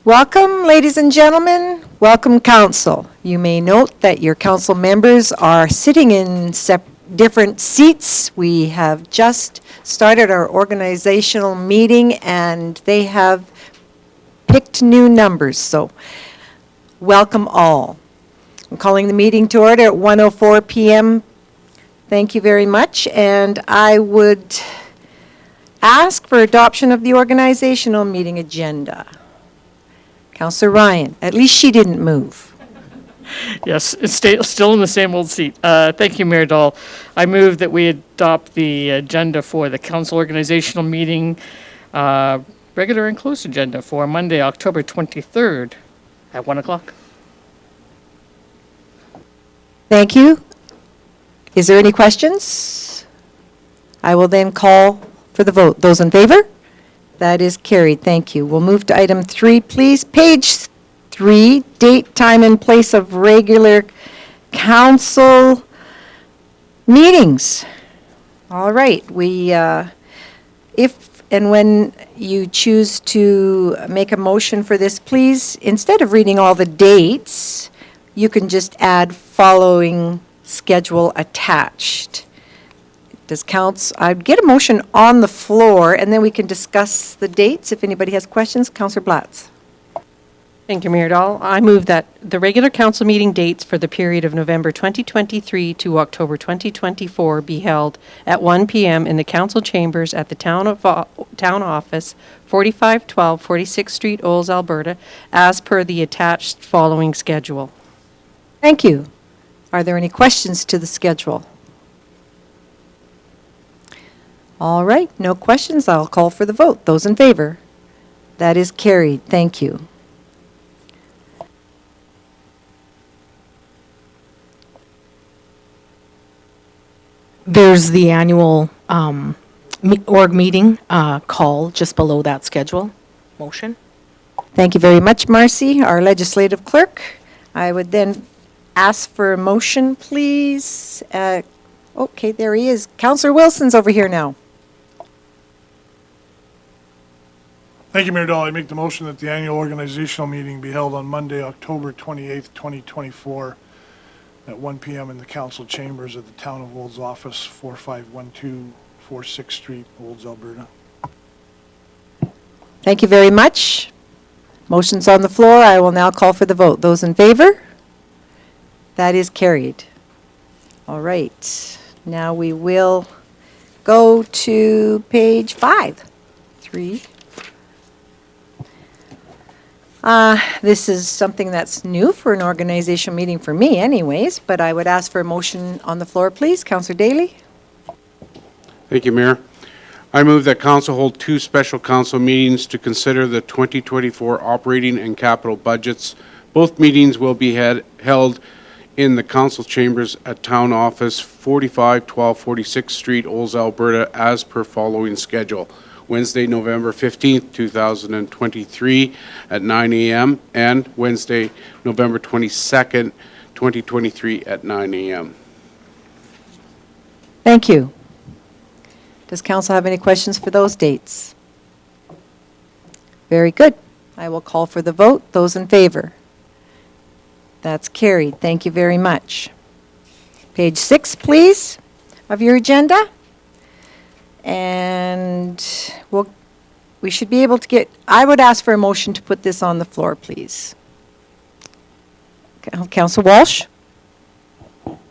Welcome, ladies and gentlemen. Welcome, council. You may note that your council members are sitting in different seats. We have just started our organizational meeting, and they have picked new numbers, so welcome all. I'm calling the meeting to order at 1:04 p.m. Thank you very much, and I would ask for adoption of the organizational meeting agenda. Councillor Ryan, at least she didn't move. Yes, it's still in the same old seat. Thank you, Mayor Dahl. I move that we adopt the agenda for the council organizational meeting, regular and closed agenda for Monday, October 23rd at 1 o'clock. Thank you. Is there any questions? I will then call for the vote. Those in favor? That is carried. Thank you. We'll move to item 3, please. Page 3, date, time, and place of regular council meetings. All right. If and when you choose to make a motion for this, please, instead of reading all the dates, you can just add following schedule attached. I'd get a motion on the floor, and then we can discuss the dates if anybody has questions. Councillor Blatz. Thank you, Mayor Dahl. I move that the regular council meeting dates for the period of November 2023 to October 2024 be held at 1 p.m. in the council chambers at the town office, 4512 46th Street, Olds, Alberta, as per the attached following schedule. Thank you. Are there any questions to the schedule? All right, no questions. I'll call for the vote. Those in favor? That is carried. Thank you. There's the annual org meeting call just below that schedule. Motion. Thank you very much, Marcy, our legislative clerk. I would then ask for a motion, please. Okay, there he is. Councillor Wilson's over here now. Thank you, Mayor Dahl. I make the motion that the annual organizational meeting be held on Monday, October 28th, 2024 at 1 p.m. in the council chambers at the Town of Olds office, 4512 46th Street, Olds, Alberta. Thank you very much. Motion's on the floor. I will now call for the vote. Those in favor? That is carried. All right. Now we will go to page 5. 3. This is something that's new for an organizational meeting for me anyways, but I would ask for a motion on the floor, please. Councillor Daly. Thank you, Mayor. I move that council hold 2 special council meetings to consider the 2024 operating and capital budgets. Both meetings will be held in the council chambers at Town Office, 4512 46th Street, Olds, Alberta, as per following schedule. Wednesday, November 15th, 2023 at 9 a.m. and Wednesday, November 22nd, 2023 at 9 a.m. Thank you. Does council have any questions for those dates? Very good. I will call for the vote. Those in favor? That's carried. Thank you very much. Page 6, please, of your agenda. And we should be able to I would ask for a motion to put this on the floor, please. Councillor Walsh.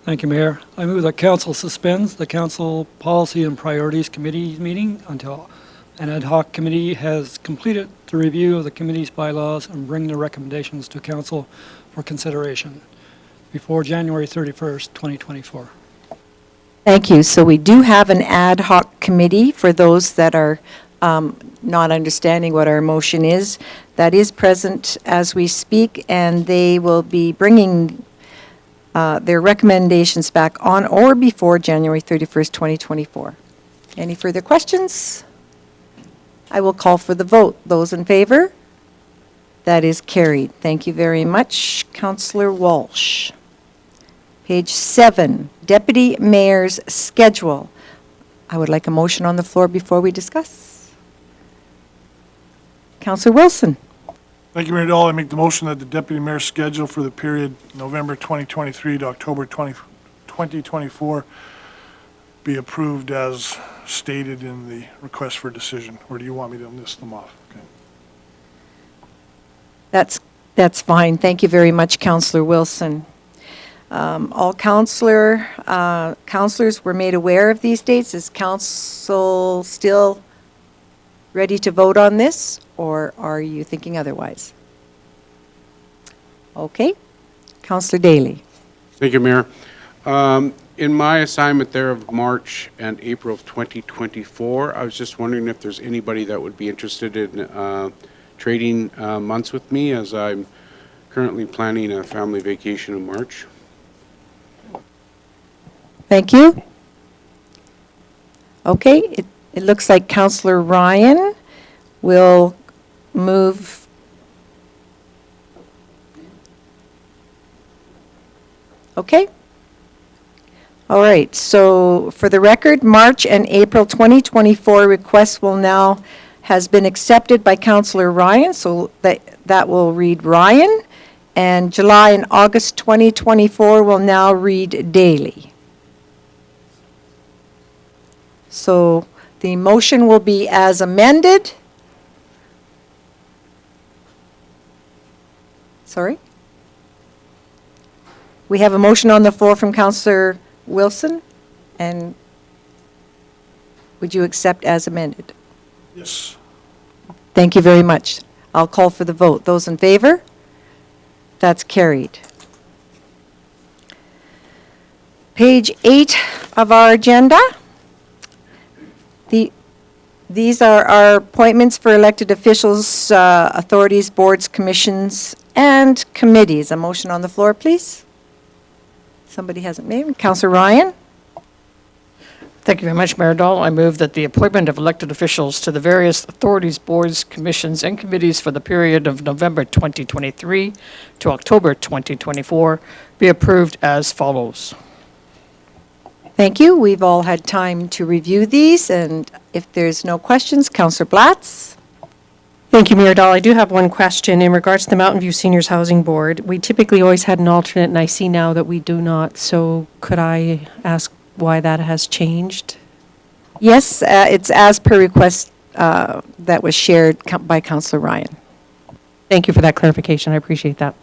Thank you, Mayor. I move that council suspends the Council Policy and Priorities Committee meeting until an ad hoc committee has completed the review of the committee's bylaws and bring the recommendations to council for consideration before January 31st, 2024. Thank you. So we do have an ad hoc committee for those that are not understanding what our motion is. That is present as we speak, and they will be bringing their recommendations back on or before January 31st, 2024. Any further questions? I will call for the vote. Those in favor? That is carried. Thank you very much, Councillor Walsh. Page 7, Deputy Mayor's schedule. I would like a motion on the floor before we discuss. Councillor Wilson. Thank you, Mayor Dahl. I make the motion that the deputy mayor's schedule for the period November 2023 to October 2024 be approved as stated in the request for decision. Or do you want me to list them off? Okay. That's fine. Thank you very much, Councillor Wilson. All councillors were made aware of these dates. Is council still ready to vote on this, or are you thinking otherwise? Okay. Councillor Daly. Thank you, Mayor. In my assignment there of March and April of 2024, I was just wondering if there's anybody that would be interested in trading months with me, as I'm currently planning a family vacation in March. Thank you. Okay, it looks like Councillor Ryan will move. Okay. All right, so for the record, March and April 2024 requests has been accepted by Councillor Ryan, so that will read Ryan. And July and August 2024 will now read Daly. So the motion will be as amended. Sorry? We have a motion on the floor from Councillor Wilson, and would you accept as amended? Yes. Thank you very much. I'll call for the vote. Those in favor? That's carried. Page 8 of our agenda. These are our appointments for elected officials, authorities, boards, commissions, and committees. A motion on the floor, please. Somebody hasn't made. Councillor Ryan? Thank you very much, Mayor Dahl. I move that the appointment of elected officials to the various authorities, boards, commissions, and committees for the period of November 2023 to October 2024 be approved as follows. Thank you. We've all had time to review these, and if there's no questions, Councillor Blatz? Thank you, Mayor Dahl. I do have one question in regards to the Mountain View Seniors Housing Board. We typically always had an alternate, and I see now that we do not. So could I ask why that has changed? Yes, it's as per request that was shared by Councillor Ryan. Thank you for that clarification. I appreciate that.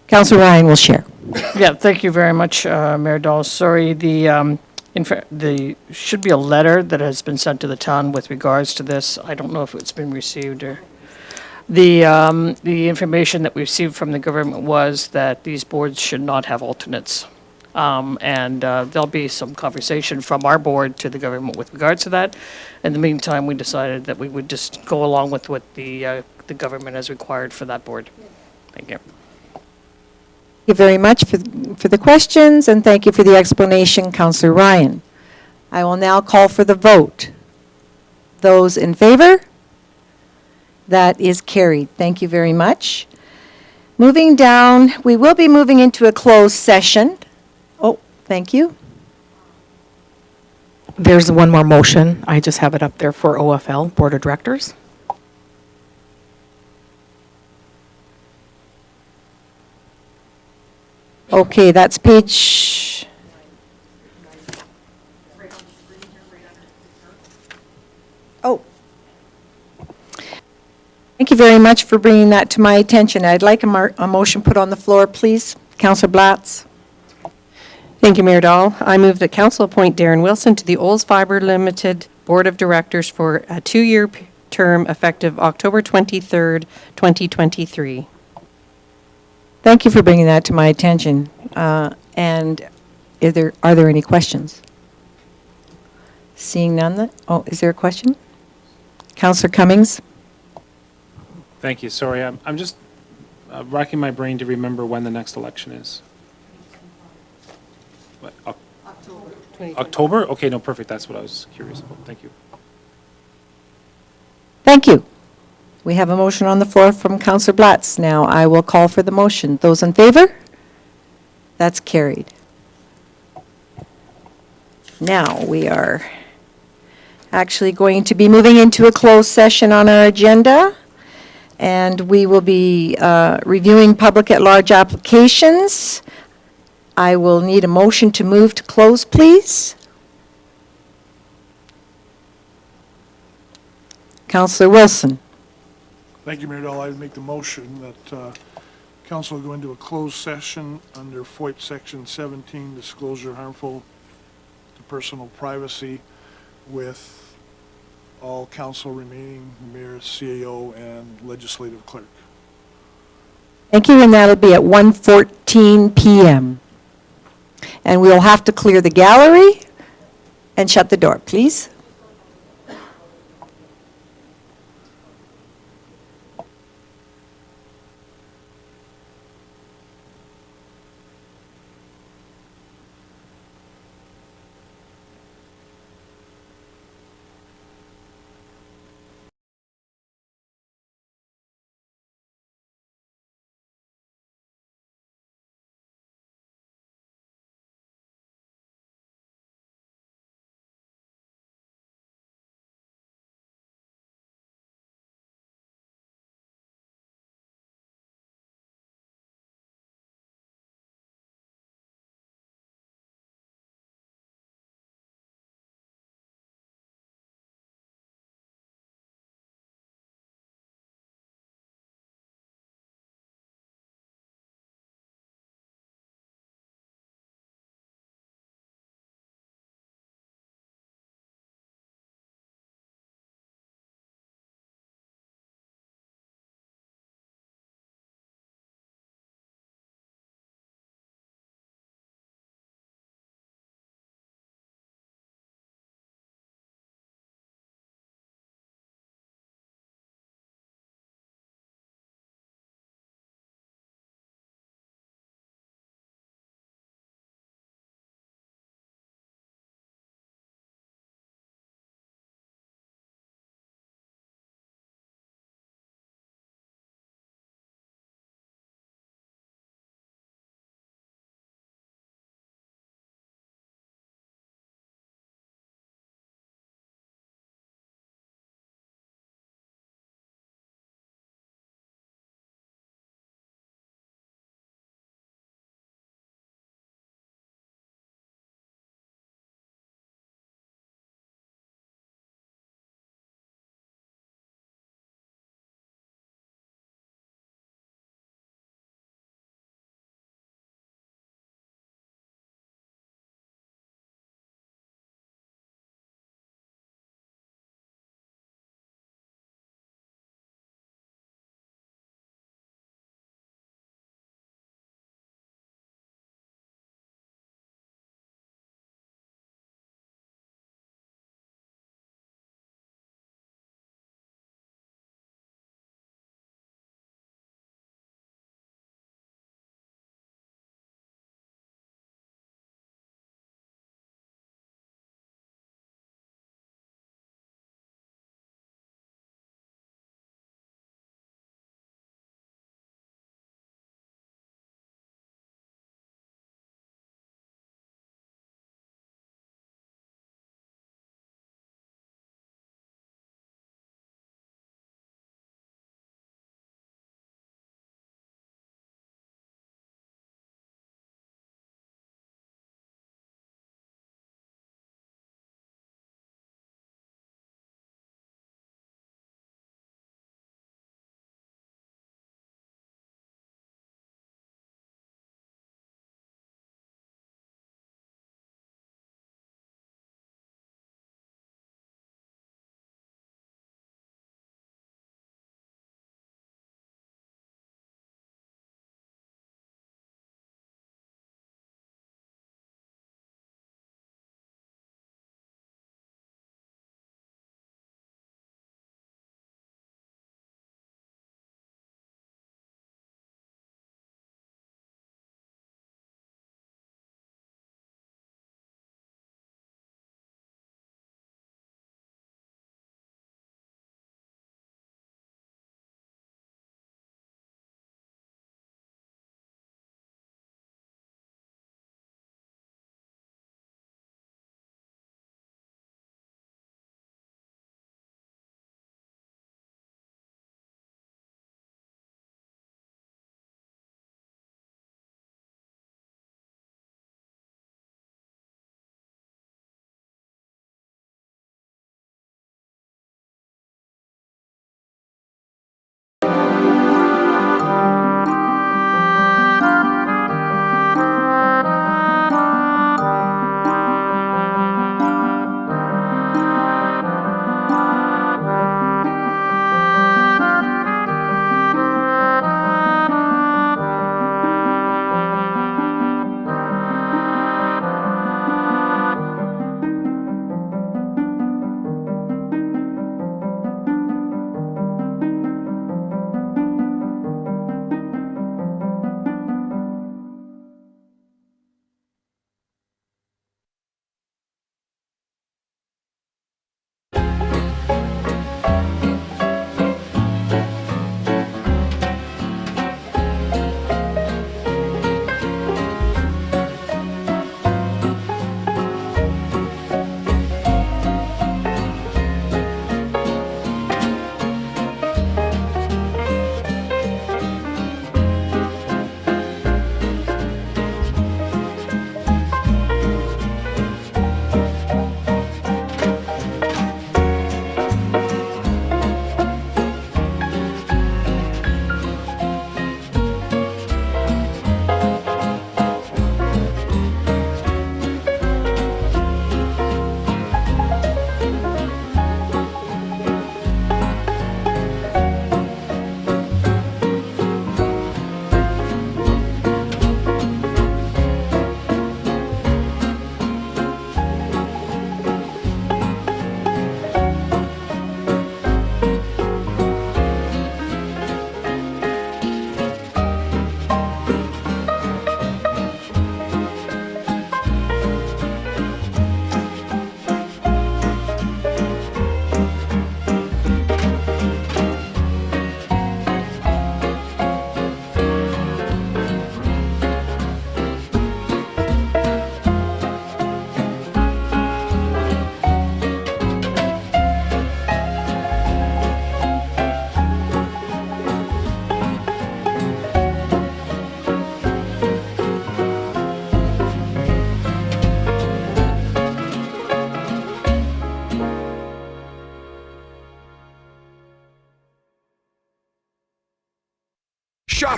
Councillor Ryan will share. Yeah, thank you very much, Mayor Dahl. Sorry, the should be a letter that has been sent to the town with regards to this. I don't know if it's been received or. The information that we received from the government was that these boards should not have alternates. And there'll be some conversation from our board to the government with regards to that. In the meantime, we decided that we would just go along with what the government has required for that board. Thank you. Thank you very much for the questions, and thank you for the explanation, Councillor Ryan. I will now call for the vote. Those in favor? That is carried. Thank you very much. Moving down, we will be moving into a closed session. Oh, thank you. There's one more motion. I just have it up there for OFL, Board of Directors. Okay, that's page... Oh. Thank you very much for bringing that to my attention. I'd like a motion put on the floor, please. Councillor Blatz. Thank you, Mayor Dahl. I move that council appoint Darren Wilson to the Olds Fiber Limited Board of Directors for a 2-year term effective October 23rd, 2023. Thank you for bringing that to my attention. And are there any questions? Seeing none, is there a question? Councillor Cummings? Thank you. Sorry, I'm just racking my brain to remember when the next election is. What, October? Okay, no, perfect. That's what I was curious about. Thank you. Thank you. We have a motion on the floor from Councillor Blatz. Now I will call for the motion. Those in favor? That's carried. Now we are actually going to be moving into a closed session on our agenda, and we will be reviewing public at-large applications. I will need a motion to move to close, please. Councillor Wilson. Thank you, Mayor Dahl. I would make the motion that council go into a closed session under FOIP Section 17, disclosure harmful to personal privacy, with all council remaining, mayor, CAO, and legislative clerk. Thank you, and that'll be at 1:14 PM. And we'll have to clear the gallery and shut the door, please.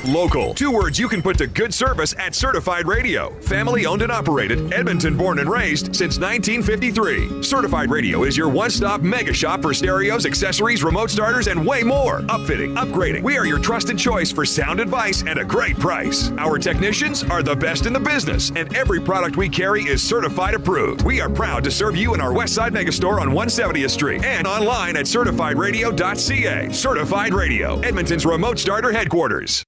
Local. 2 words you can put to good service at Certified Radio. Family owned and operated, Edmonton born and raised since 1953. Certified Radio is your one-stop mega shop for stereos, accessories, remote starters, and way more. Upfitting, upgrading. We are your trusted choice for sound advice and a great price. Our technicians are the best in the business, and every product we carry is certified approved. We are proud to serve you in our Westside Megastore on 170th Street and online at certifiedradio.ca. Certified Radio, Edmonton's remote starter headquarters.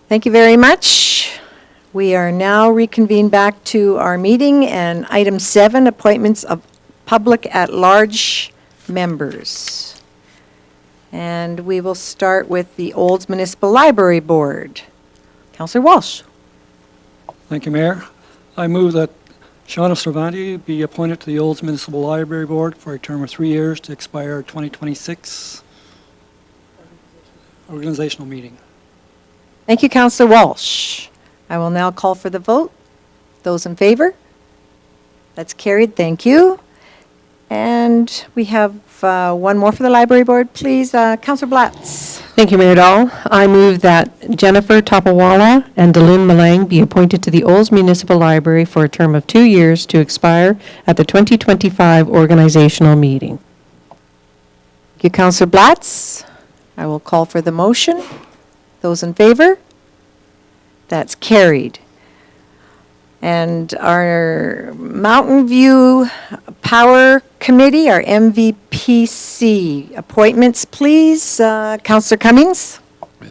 Thank you very much. We are now reconvened back to our meeting, and item 7, appointments of public at-large members. And we will start with the Olds Municipal Library Board. Councillor Walsh. Thank you, Mayor. I move that Shauna Cervanti be appointed to the Olds Municipal Library Board for a term of 3 years to expire 2026 organizational meeting. Thank you, Councillor Walsh. I will now call for the vote. Those in favor? That's carried, thank you. And we have one more for the Library Board, please. Councillor Blatz. Thank you, Mayor Dahl. I move that Jennifer Topawala and Delin Malang be appointed to the Olds Municipal Library for a term of 2 years to expire at the 2025 organizational meeting. Thank you, Councillor Blatz. I will call for the motion. Those in favor? That's carried. And our Mountain View Power Committee, our MVPC appointments, please. Councillor Cummings.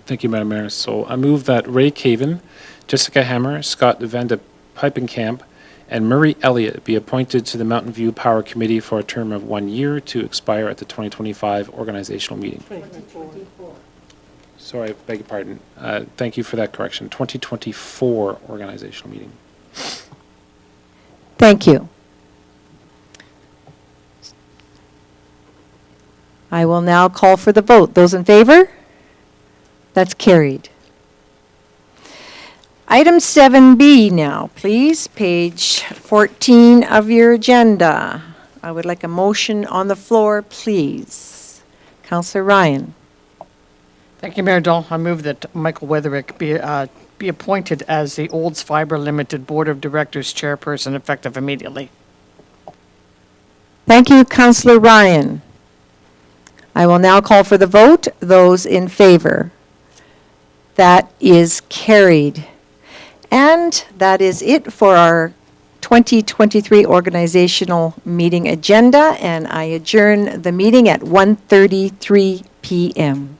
Thank you, Madam Mayor. So I move that Ray Caven, Jessica Hammer, Scott Van de Pijpenkamp, and Murray Elliott be appointed to the Mountain View Power Committee for a term of 1 year to expire at the 2025 organizational meeting. 2024. Sorry, I beg your pardon. Thank you for that correction. 2024 organizational meeting. Thank you. I will now call for the vote. Those in favor? That's carried. Item 7B now, please. Page 14 of your agenda. I would like a motion on the floor, please. Councillor Ryan. Thank you, Mayor Dahl. I move that Michael Weatherick be appointed as the Olds Fiber Limited Board of Directors Chairperson effective immediately. Thank you, Councillor Ryan. I will now call for the vote. Those in favor? That is carried. And that is it for our 2023 organizational meeting agenda, and I adjourn the meeting at 1:33 p.m.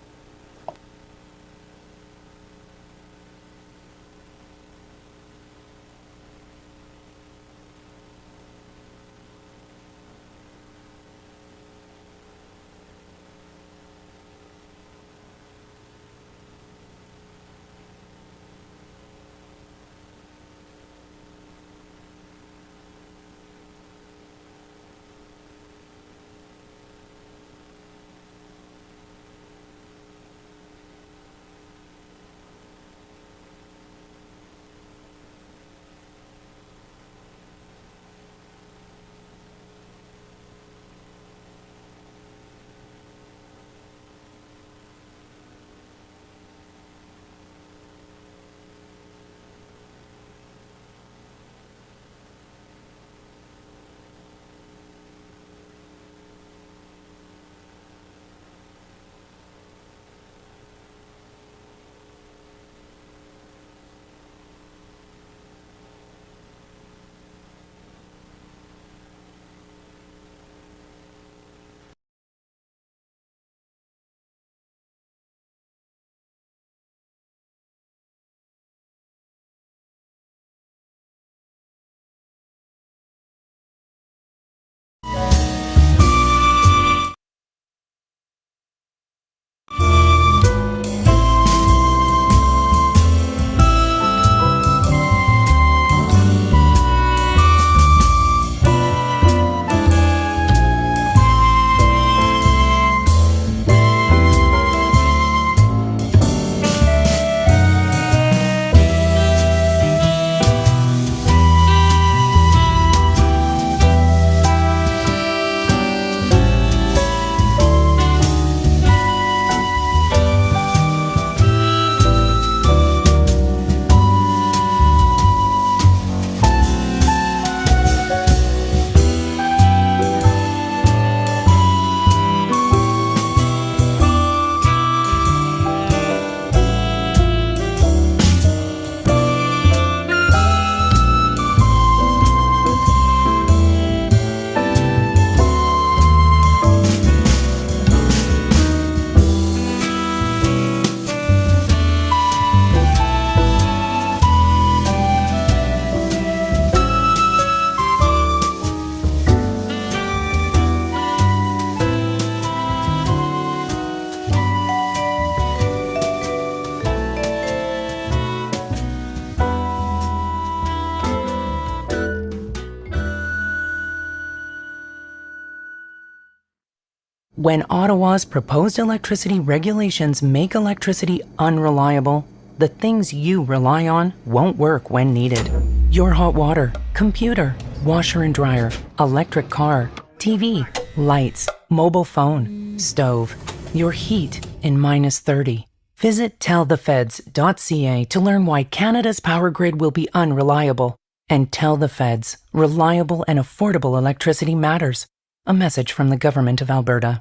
When Ottawa's proposed electricity regulations make electricity unreliable, the things you rely on won't work when needed. Your hot water, computer, washer and dryer, electric car, TV, lights, mobile phone, stove, your heat in -30. Visit tellthefeds.ca to learn why Canada's power grid will be unreliable. And tell the feds, reliable and affordable electricity matters. A message from the Government of Alberta.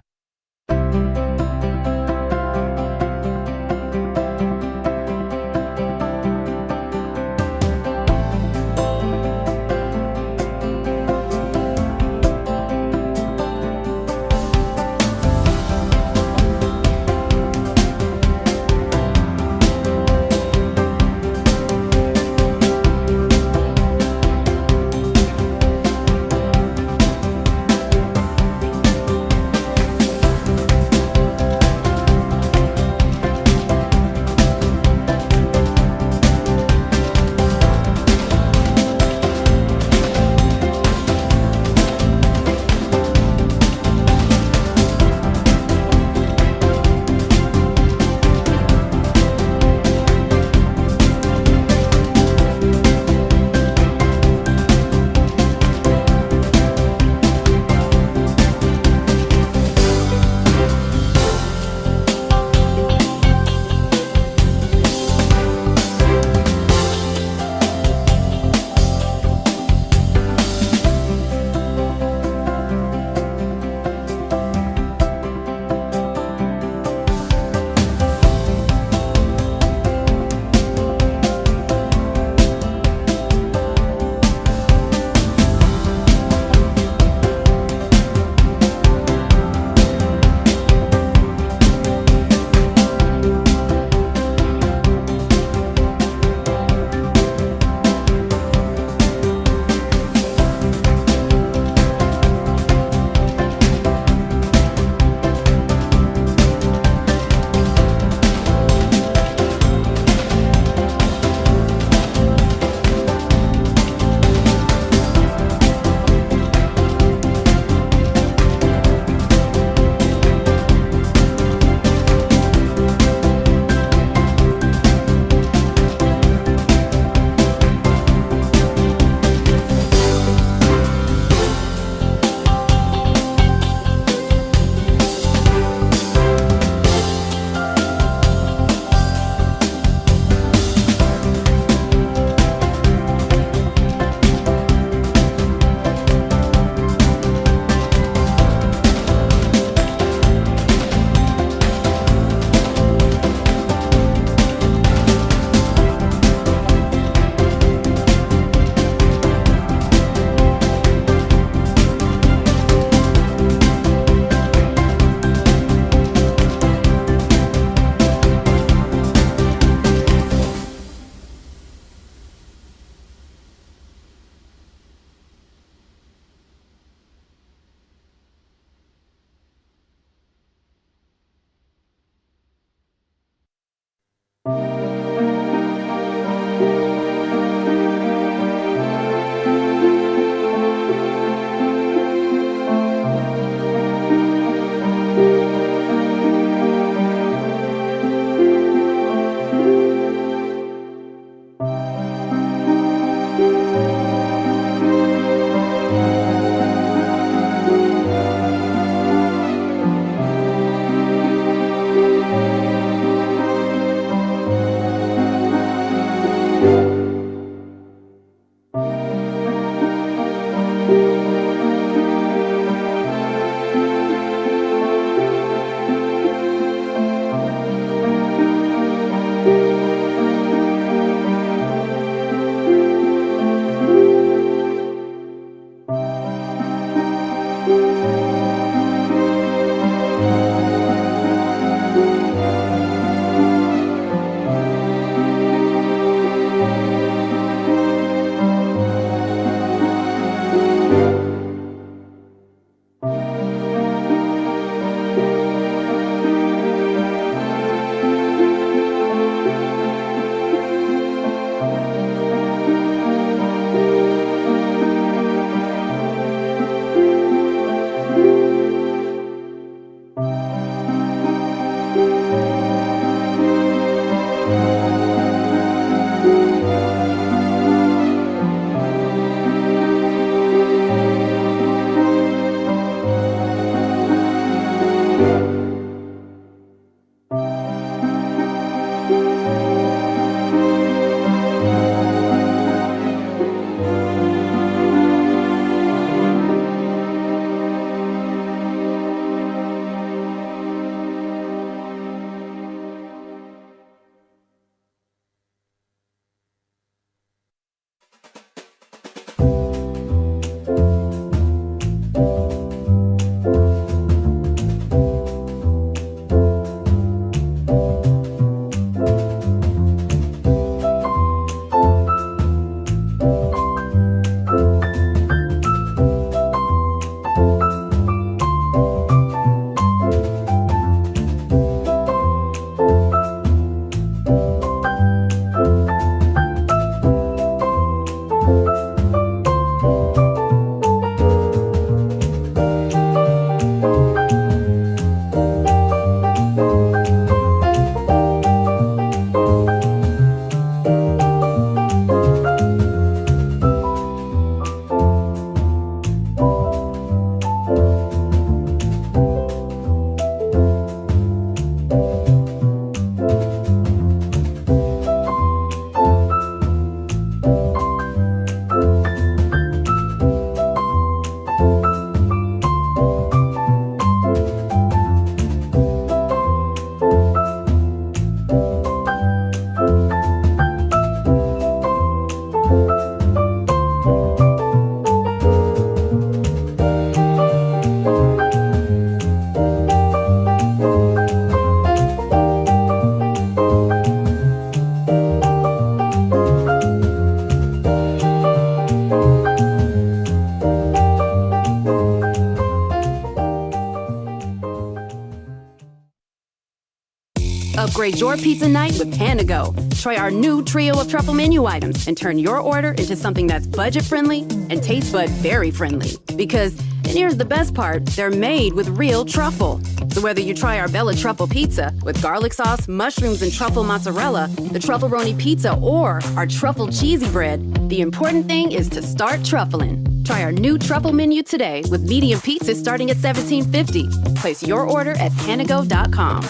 Celebrate your pizza night with Panago. Try our new trio of truffle menu items and turn your order into something that's budget-friendly and taste bud very friendly. Because, and here's the best part, they're made with real truffle. So whether you try our Bella Truffle Pizza with garlic sauce, mushrooms, and truffle mozzarella, the Truffle-Roni Pizza, or our Truffle Cheesy Bread, the important thing is to start truffling. Try our new truffle menu today with medium pizzas starting at $17.50. Place your order at panago.com.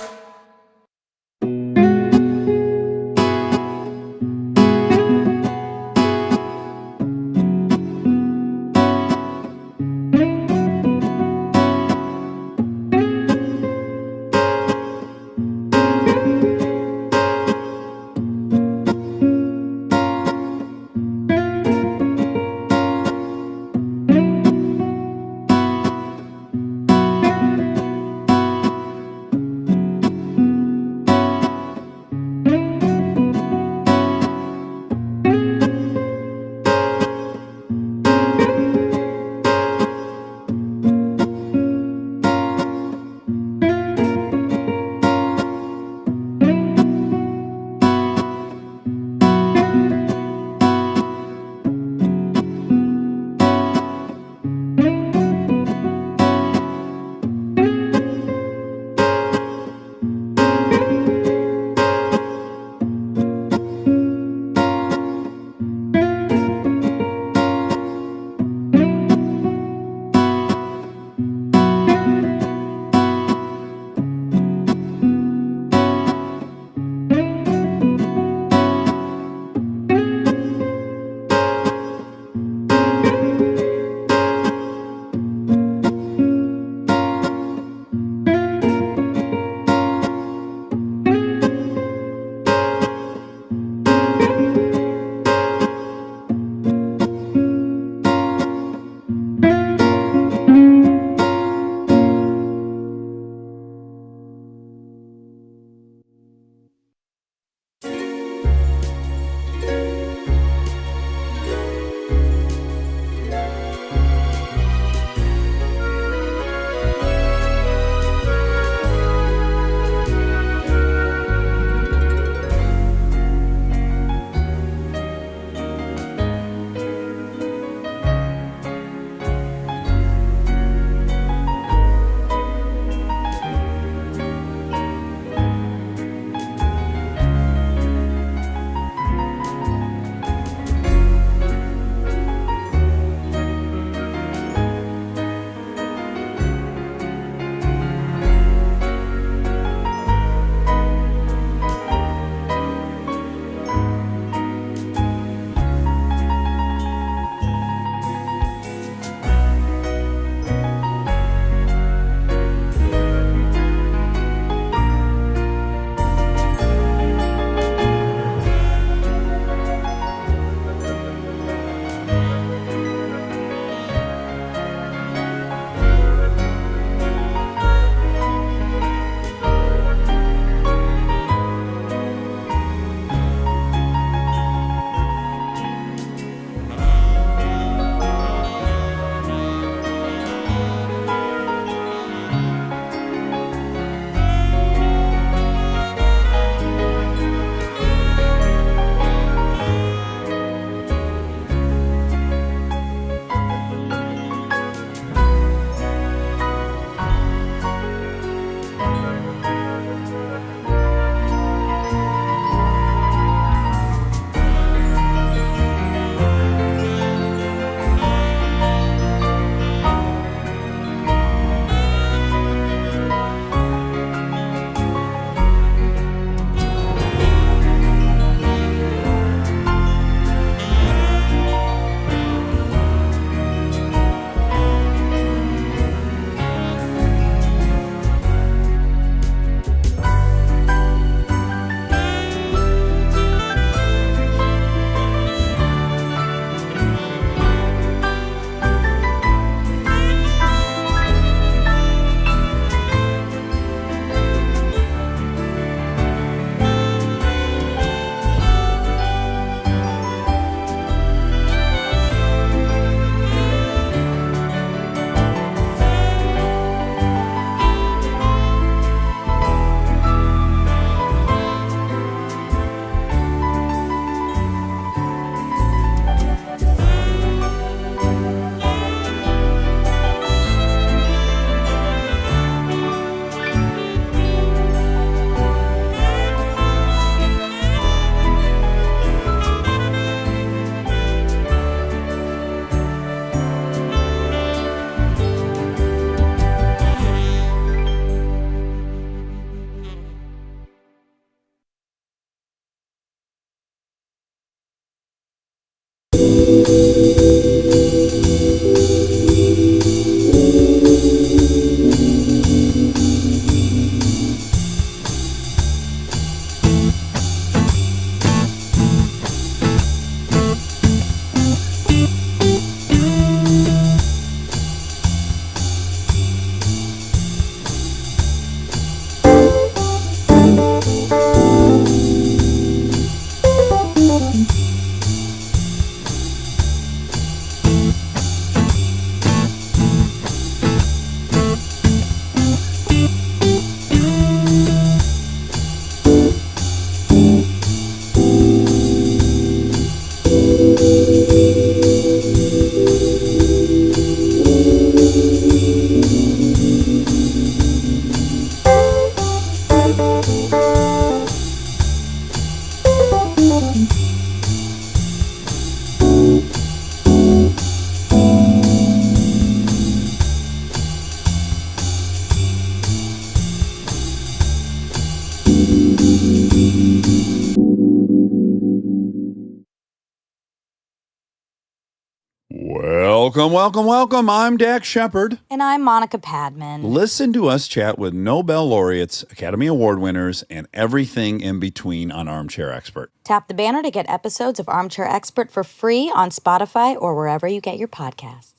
Welcome, welcome, welcome. I'm Dax Shepard. And I'm Monica Padman. Listen to us chat with Nobel laureates, Academy Award winners, and everything in between on Armchair Expert. Tap the banner to get episodes of Armchair Expert for free on Spotify or wherever you get your podcasts.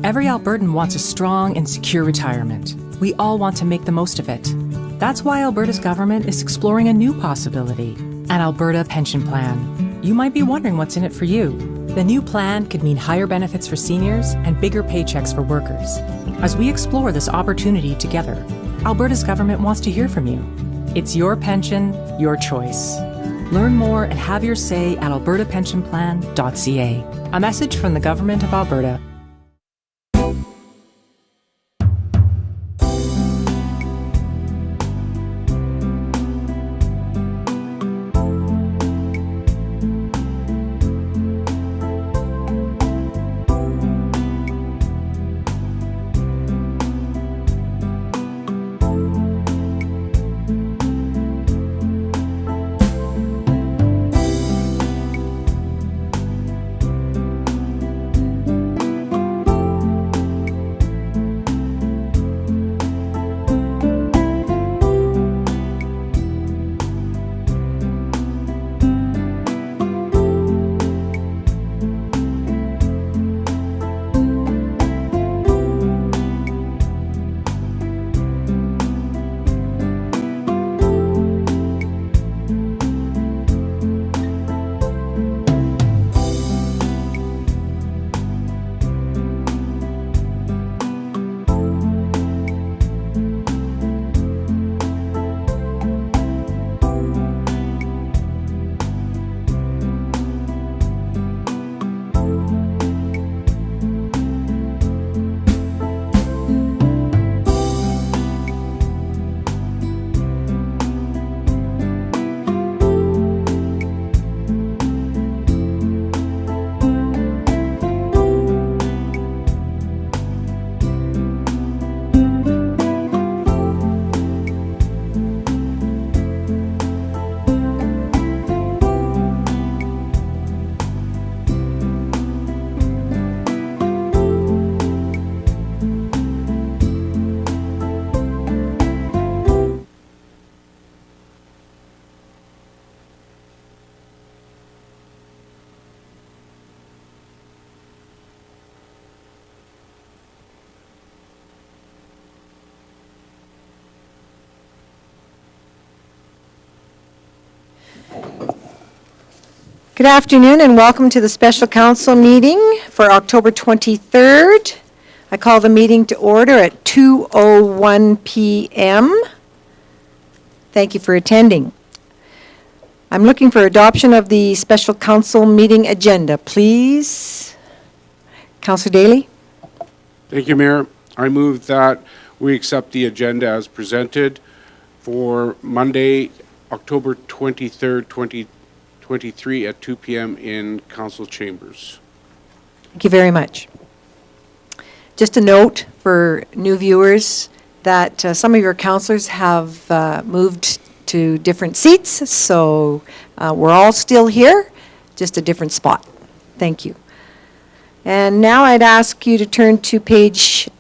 Every Albertan wants a strong and secure retirement. We all want to make the most of it. That's why Alberta's government is exploring a new possibility, an Alberta pension plan. You might be wondering what's in it for you. The new plan could mean higher benefits for seniors and bigger paychecks for workers. As we explore this opportunity together, Alberta's government wants to hear from you. It's your pension, your choice. Learn more and have your say at albertapensionplan.ca. A message from the Government of Alberta. Good afternoon and welcome to the special council meeting for October 23rd. I call the meeting to order at 2:01 p.m. Thank you for attending. I'm looking for adoption of the special council meeting agenda, please. Councillor Daly? Thank you, Mayor. I move that we accept the agenda as presented for Monday, October 23rd, 2023 at 2 p.m. in council chambers. Thank you very much. Just a note for new viewers that some of your councillors have moved to different seats, so we're all still here, just a different spot. Thank you. And now I'd ask you to turn to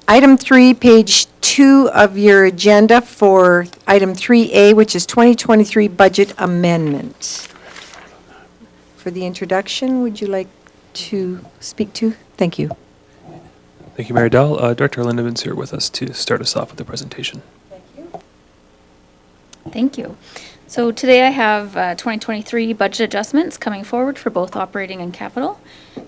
item 3, page 2 of your agenda for item 3A, which is 2023 budget amendment. For the introduction, would you like to speak to? Thank you. Thank you, Mayor Dahl. Director Lindeman's here with us to start us off with the presentation. Thank you. So today I have 2023 budget adjustments coming forward for both operating and capital.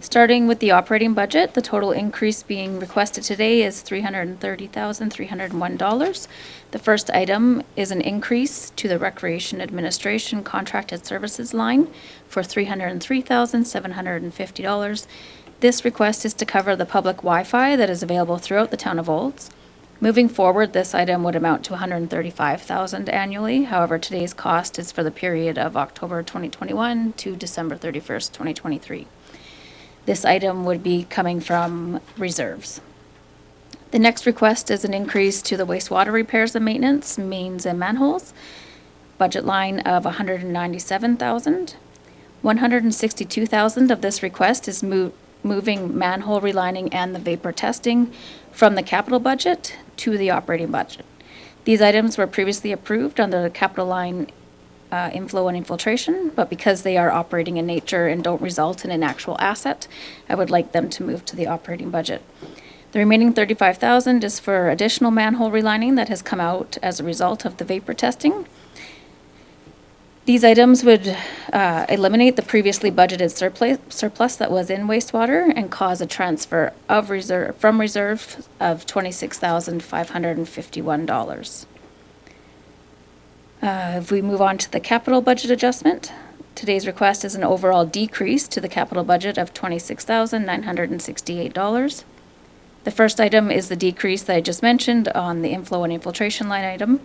Starting with the operating budget, the total increase being requested today is $330,301. The first item is an increase to the Recreation Administration Contracted Services line for $303,750. This request is to cover the public Wi-Fi that is available throughout the town of Olds. Moving forward, this item would amount to $135,000 annually. However, today's cost is for the period of October 2021 to December 31st, 2023. This item would be coming from reserves. The next request is an increase to the wastewater repairs and maintenance, mains and manholes, budget line of $197,000. $162,000 of this request is moving manhole relining and the vapor testing from the capital budget to the operating budget. These items were previously approved under the capital line inflow and infiltration, but because they are operating in nature and don't result in an actual asset, I would like them to move to the operating budget. The remaining $35,000 is for additional manhole relining that has come out as a result of the vapor testing. These items would eliminate the previously budgeted surplus that was in wastewater and cause a transfer of from reserve of $26,551. If we move on to the capital budget adjustment, today's request is an overall decrease to the capital budget of $26,968. The first item is the decrease that I just mentioned on the inflow and infiltration line item,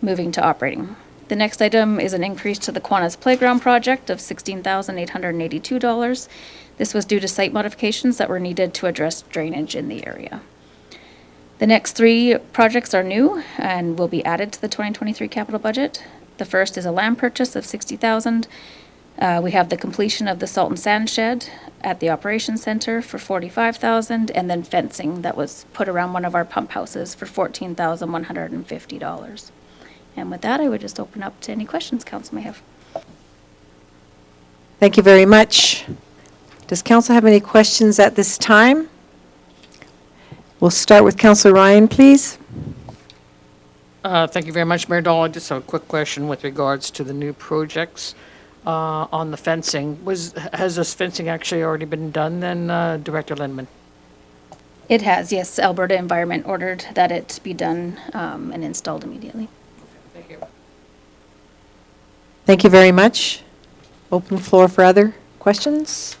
moving to operating. The next item is an increase to the Kiwanis Playground project of $16,882. This was due to site modifications that were needed to address drainage in the area. The next three projects are new and will be added to the 2023 capital budget. The first is a land purchase of $60,000. We have the completion of the salt and sand shed at the operations center for $45,000, and then fencing that was put around one of our pump houses for $14,150. And with that, I would just open up to any questions council may have. Thank you very much. Does council have any questions at this time? We'll start with Councillor Ryan, please. Thank you very much, Mayor Dahl. I just have a quick question with regards to the new projects on the fencing. Has this fencing actually already been done then, Director Lindman? It has, yes. Alberta Environment ordered that it be done and installed immediately. Thank you. Thank you very much. Open floor for other questions.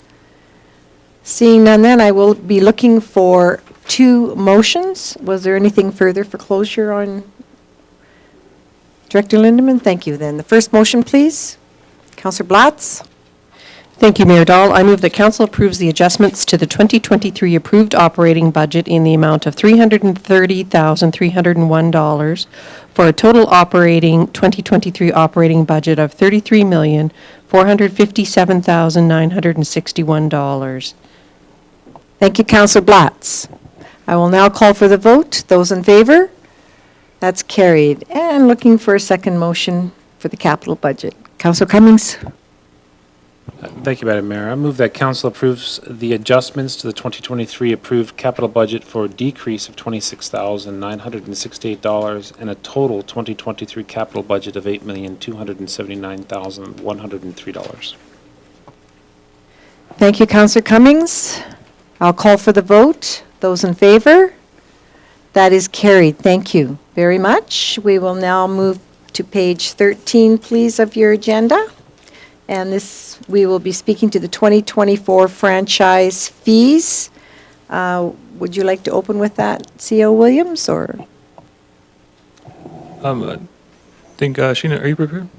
Seeing none then, I will be looking for two motions. Was there anything further for closure on Director Lindeman? Thank you then. The first motion, please. Councillor Blatz. Thank you, Mayor Dahl. I move that council approves the adjustments to the 2023 approved operating budget in the amount of $330,301 for a total 2023 operating budget of $33,457,961. Thank you, Councillor Blatz. I will now call for the vote. Those in favor? That's carried. And looking for a second motion for the capital budget. Councillor Cummings. Thank you, Madam Mayor. I move that council approves the adjustments to the 2023 approved capital budget for a decrease of $26,968 and a total 2023 capital budget of $8,279,103. Thank you, Councillor Cummings. I'll call for the vote. Those in favor? That is carried. Thank you very much. We will now move to page 13, please, of your agenda. And this, we will be speaking to the 2024 franchise fees. Would you like to open with that, C.O. Williams, or? I think, Sheena, are you prepared?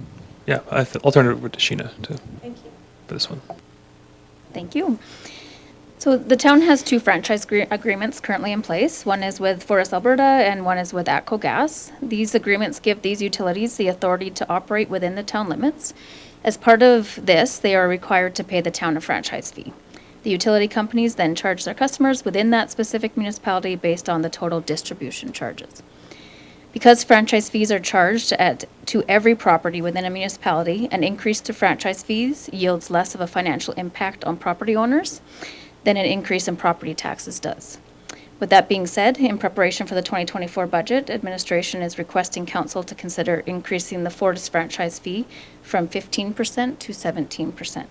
Yeah, I'll turn it over to Sheena Thank you. for this one. Thank you. So the town has two franchise agreements currently in place. One is with Forest Alberta and one is with ATCO Gas. These agreements give these utilities the authority to operate within the town limits. As part of this, they are required to pay the town a franchise fee. The utility companies then charge their customers within that specific municipality based on the total distribution charges. Because franchise fees are charged to every property within a municipality, an increase to franchise fees yields less of a financial impact on property owners than an increase in property taxes does. With that being said, in preparation for the 2024 budget, administration is requesting council to consider increasing the Fortis franchise fee from 15% to 17%.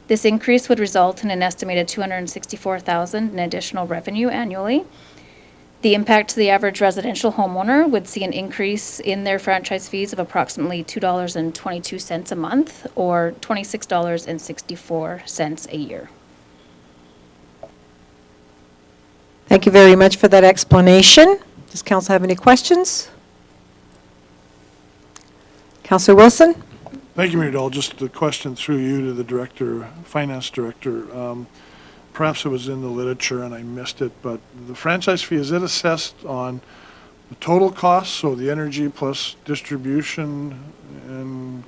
This increase would result in an estimated $264,000 in additional revenue annually. The impact to the average residential homeowner would see an increase in their franchise fees of approximately $2.22 a month, or $26.64 a year. Thank you very much for that explanation. Does council have any questions? Councillor Wilson? Thank you, Mayor Dahl. Just a question through you to the director, finance director. Perhaps it was in the literature and I missed it, but the franchise fee, is it assessed on the total cost, so the energy plus distribution and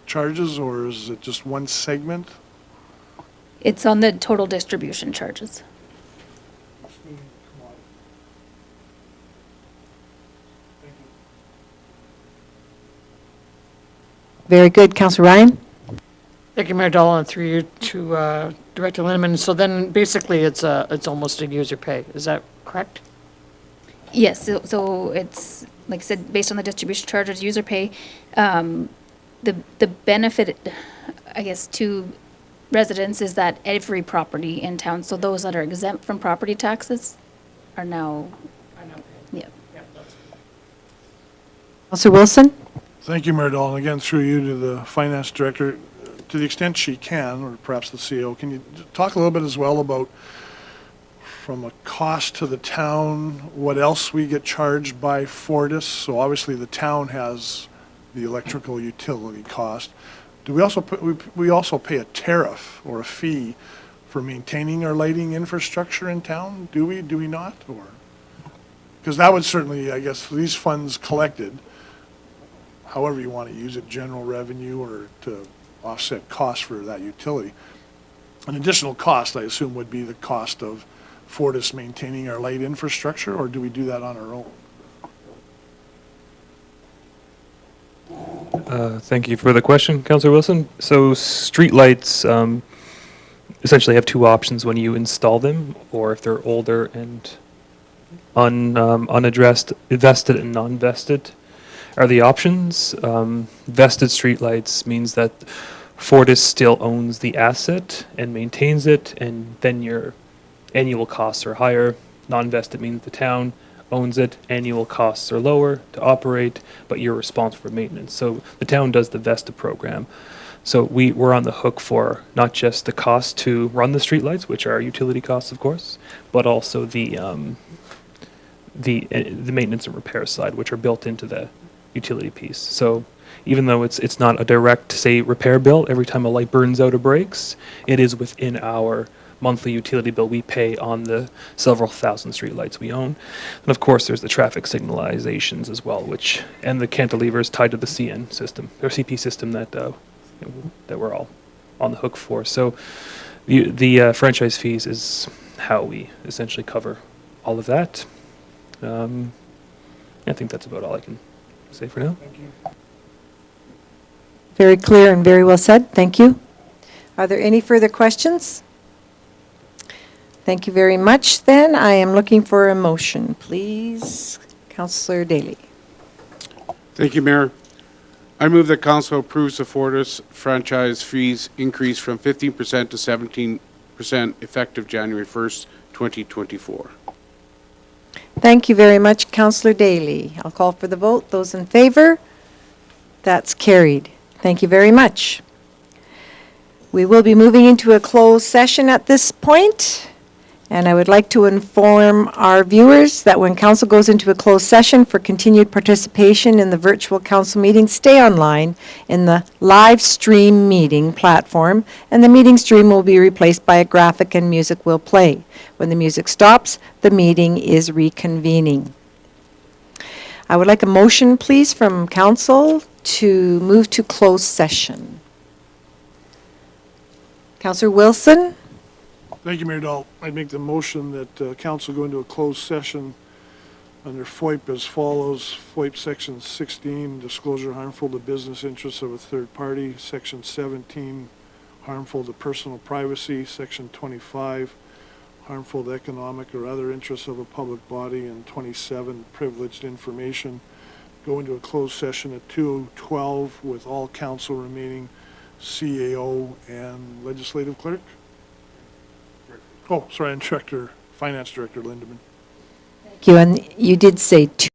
charges, or is it just one segment? It's on the total distribution charges. Very good. Councillor Ryan? Thank you, Mayor Dahl, and through you to Director Lindeman, so then basically it's almost a user pay, is that correct? Yes, so it's, like I said, based on the distribution charges, user pay. The benefit, I guess, to residents is that every property in town, so those that are exempt from property taxes are now, yeah. Counselor Wilson? Thank you, Mayor Dahl, and again, through you to the finance director, to the extent she can, or perhaps the CEO, can you talk a little bit as well about, from a cost to the town, what else we get charged by Fortis? So obviously, the town has the electrical utility cost. Do we also we also pay a tariff or a fee for maintaining our lighting infrastructure in town? Do we not? Or, because that would certainly, I guess, these funds collected, however you want to use it, general revenue or to offset costs for that utility. An additional cost, I assume, would be the cost of Fortis maintaining our light infrastructure, or do we do that on our own? Thank you for the question, Councillor Wilson. So streetlights essentially have two options when you install them, or if they're older and unaddressed, vested and non-vested are the options. Vested streetlights means that Fortis still owns the asset and maintains it, and then your annual costs are higher. Non-vested means the town owns it, annual costs are lower to operate, but you're responsible for maintenance. So the town does the VESTA program. So we're on the hook for not just the cost to run the streetlights, which are utility costs, of course, but also the maintenance and repair side, which are built into the utility piece. So even though it's not a direct, say, repair bill every time a light burns out or breaks, it is within our monthly utility bill we pay on the several thousand streetlights we own. And of course, there's the traffic signalizations as well, and the cantilevers tied to the CN system, or CP system that we're all on the hook for. So the franchise fees is how we essentially cover all of that. I think that's about all I can say for now. Thank you. Very clear and very well said. Thank you. Are there any further questions? Thank you very much. Then I am looking for a motion, please. Councillor Daly. Thank you, Mayor. I move that council approves the Fortis franchise fees increase from 15% to 17% effective January 1st, 2024. Thank you very much, Councillor Daly. I'll call for the vote. Those in favor? That's carried. Thank you very much. We will be moving into a closed session at this point, and I would like to inform our viewers that when council goes into a closed session for continued participation in the virtual council meeting, stay online in the live stream meeting platform, and the meeting stream will be replaced by a graphic and music will play. When the music stops, the meeting is reconvening. I would like a motion, please, from council to move to closed session. Councillor Wilson? Thank you, Mayor Dahl. I'd make the motion that council go into a closed session under FOIP as follows. FOIP Section 16, disclosure harmful to business interests of a third party. Section 17, harmful to personal privacy. Section 25, harmful to economic or other interests of a public body. And 27, privileged information. Go into a closed session at 2:12 with all council remaining CAO and legislative clerk. Oh, sorry, and Finance Director Lindeman. Thank you, and you did say 2.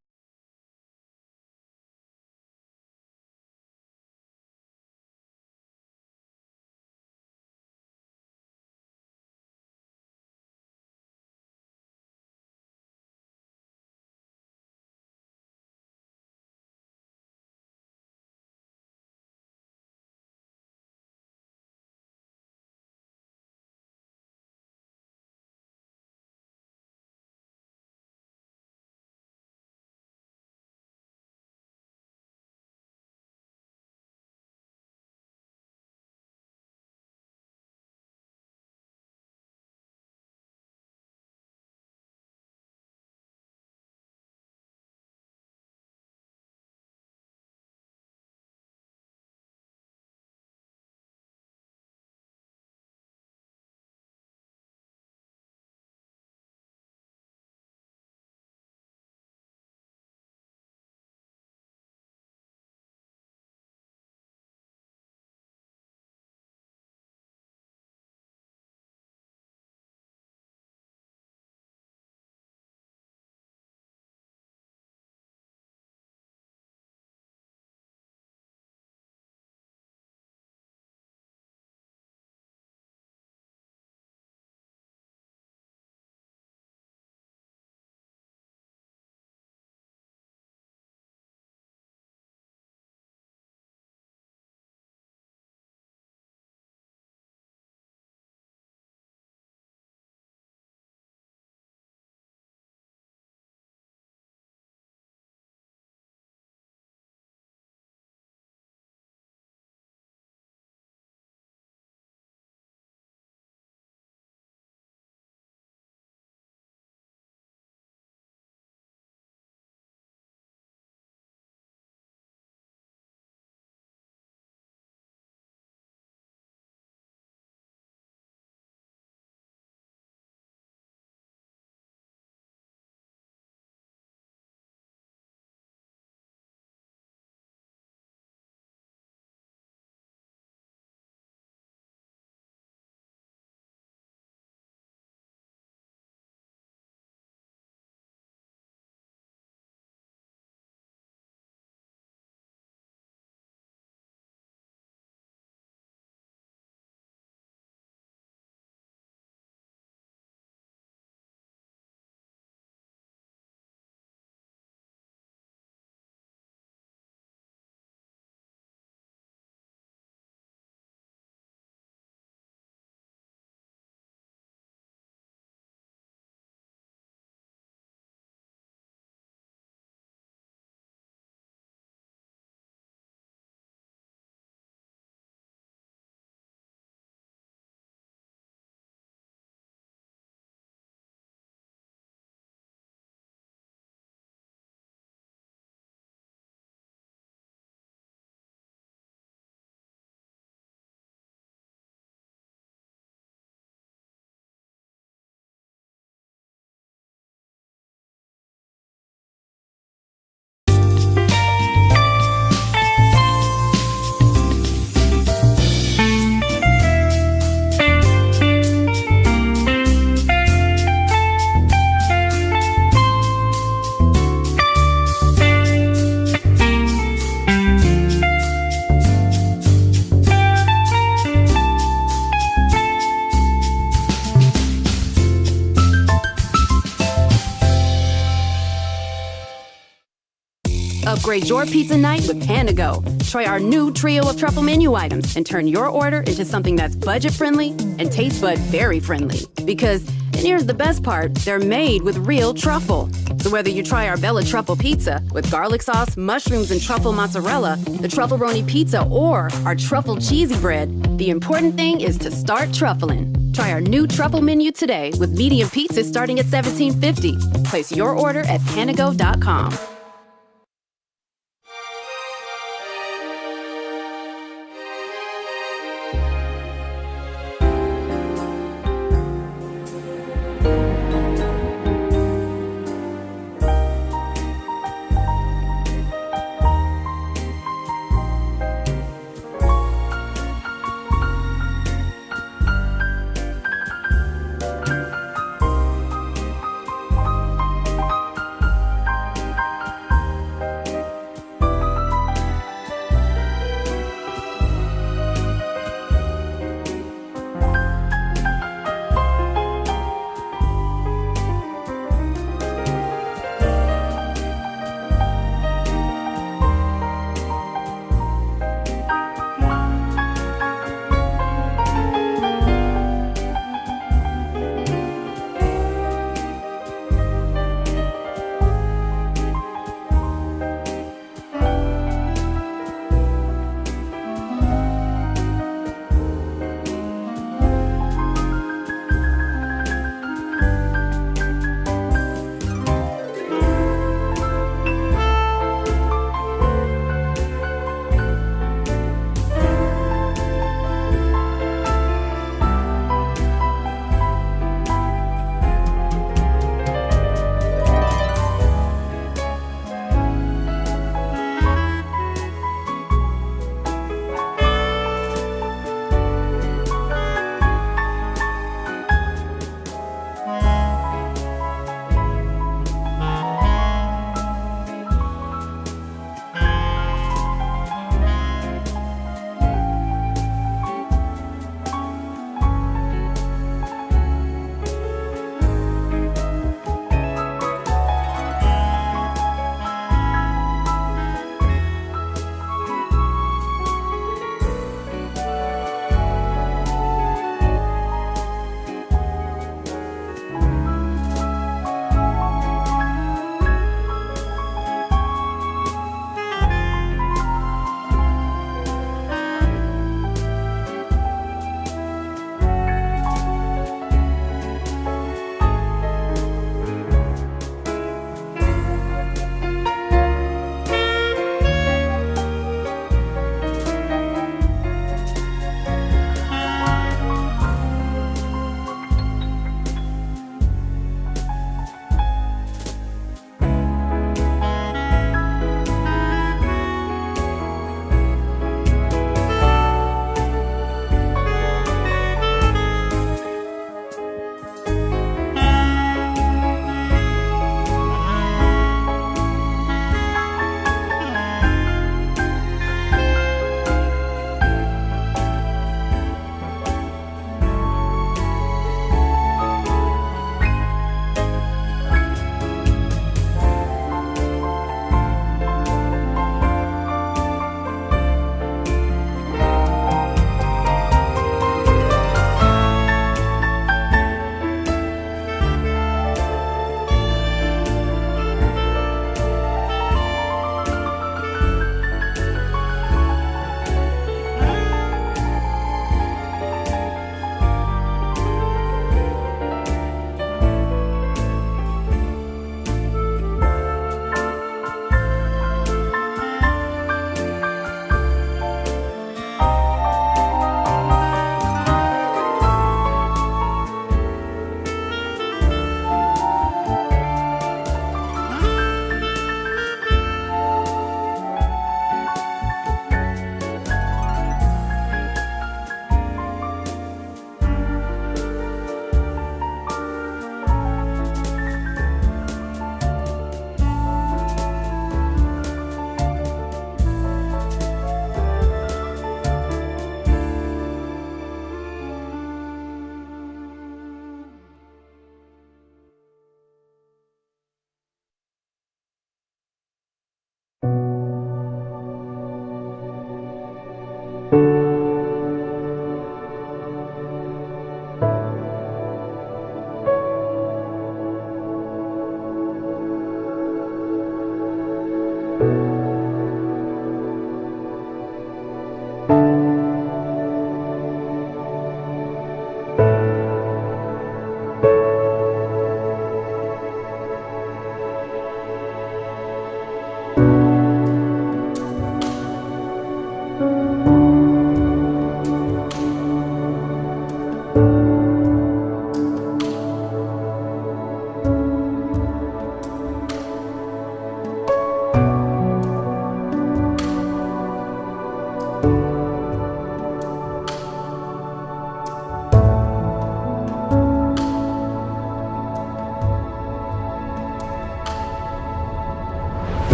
Upgrade your pizza night with Panago. Try our new trio of truffle menu items and turn your order into something that's budget-friendly and taste bud very friendly. Because, and here's the best part, they're made with real truffle. So whether you try our Bella Truffle Pizza with garlic sauce, mushrooms, and truffle mozzarella, the Truffle-Roni Pizza, or our Truffle Cheesy Bread, the important thing is to start truffling. Try our new truffle menu today with medium pizzas starting at $17.50. Place your order at panago.com.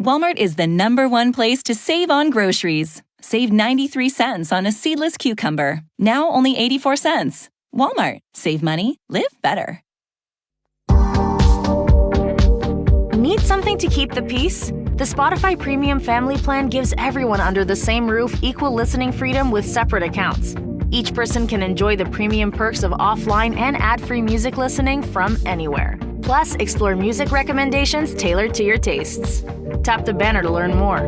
Walmart is the #1 place to save on groceries. Save 93 cents on a seedless cucumber. Now only 84 cents. Walmart. Save money. Live better. Need something to keep the peace? The Spotify Premium Family Plan gives everyone under the same roof equal listening freedom with separate accounts. Each person can enjoy the premium perks of offline and ad-free music listening from anywhere. Plus, explore music recommendations tailored to your tastes. Tap the banner to learn more.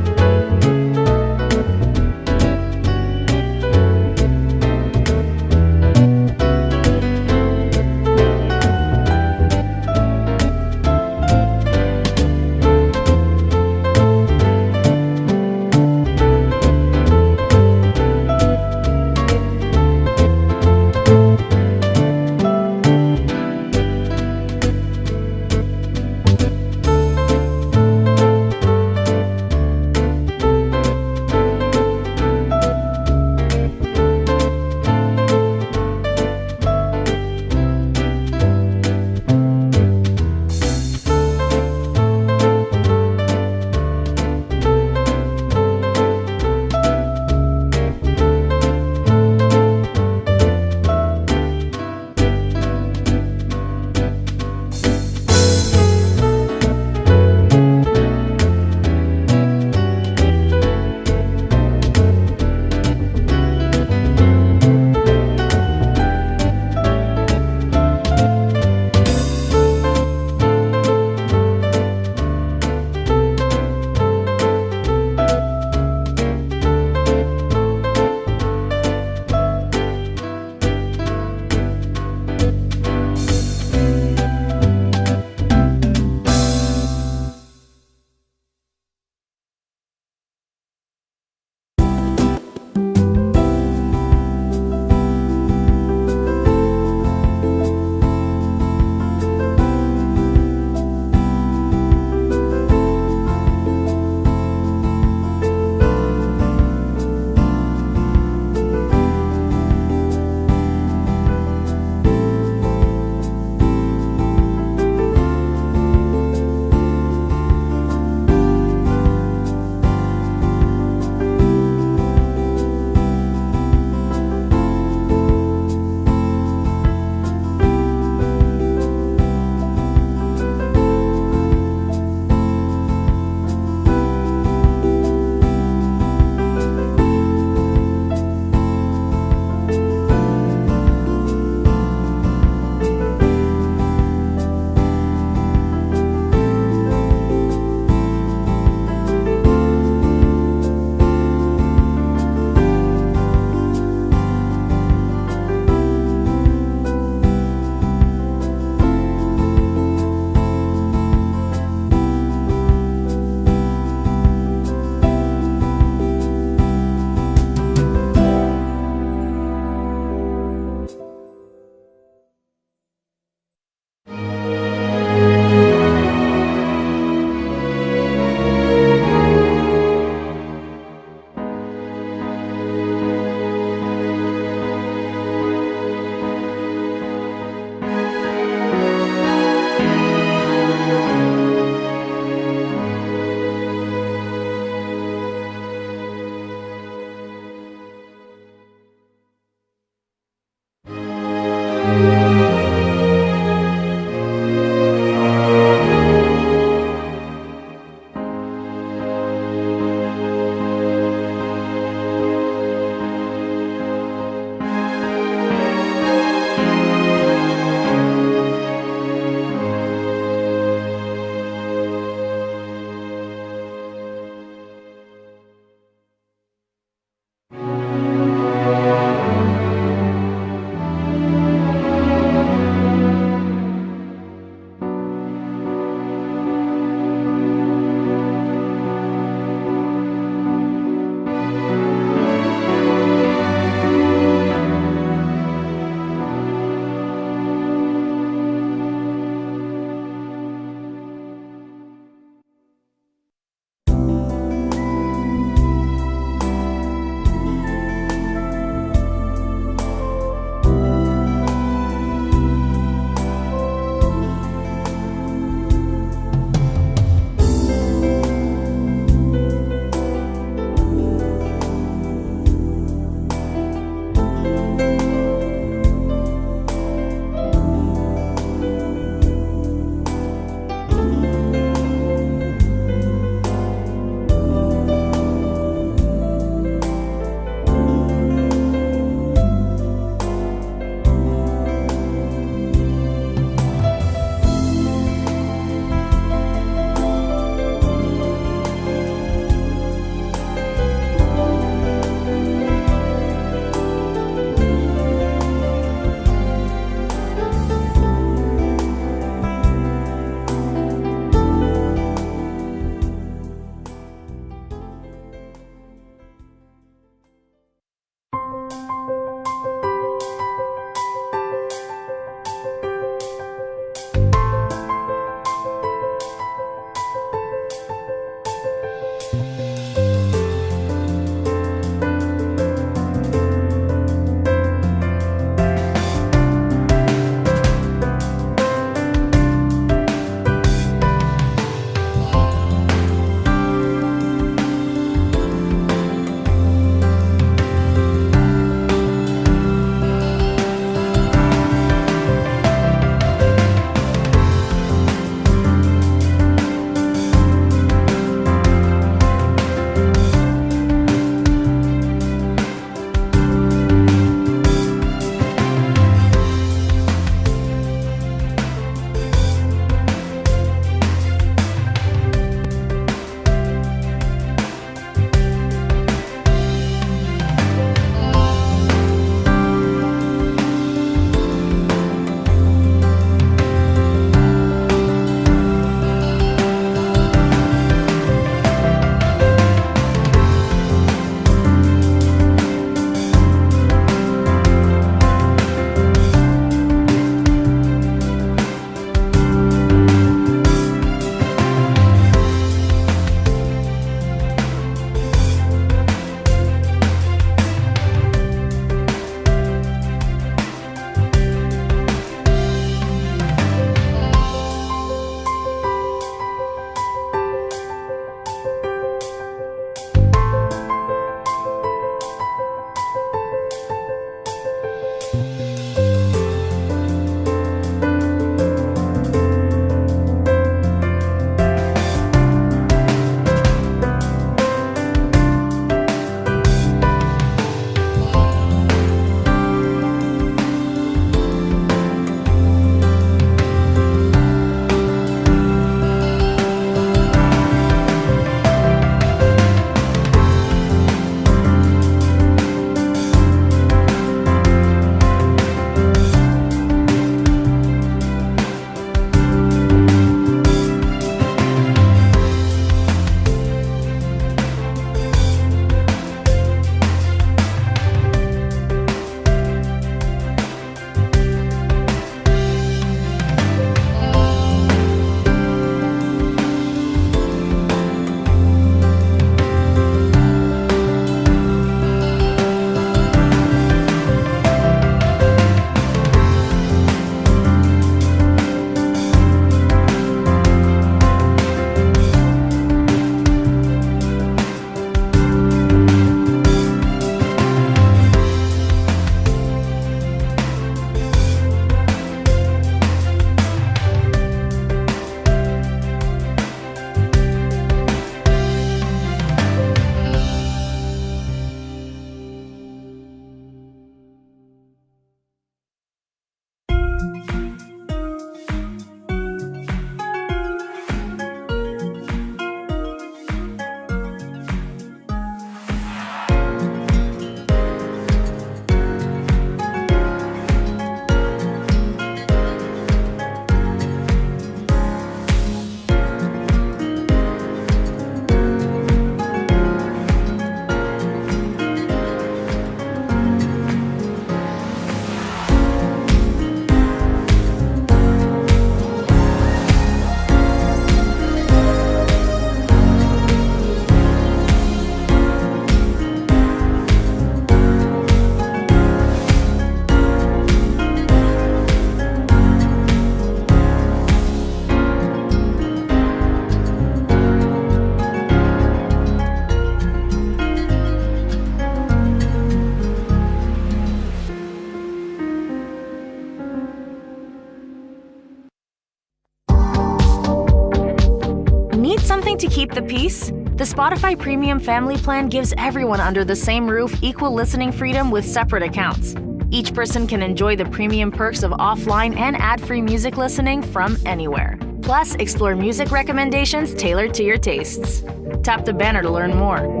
to keep the peace? The Spotify Premium Family Plan gives everyone under the same roof equal listening freedom with separate accounts. Each person can enjoy the premium perks of offline and ad-free music listening from anywhere. Plus, explore music recommendations tailored to your tastes. Tap the banner to learn more.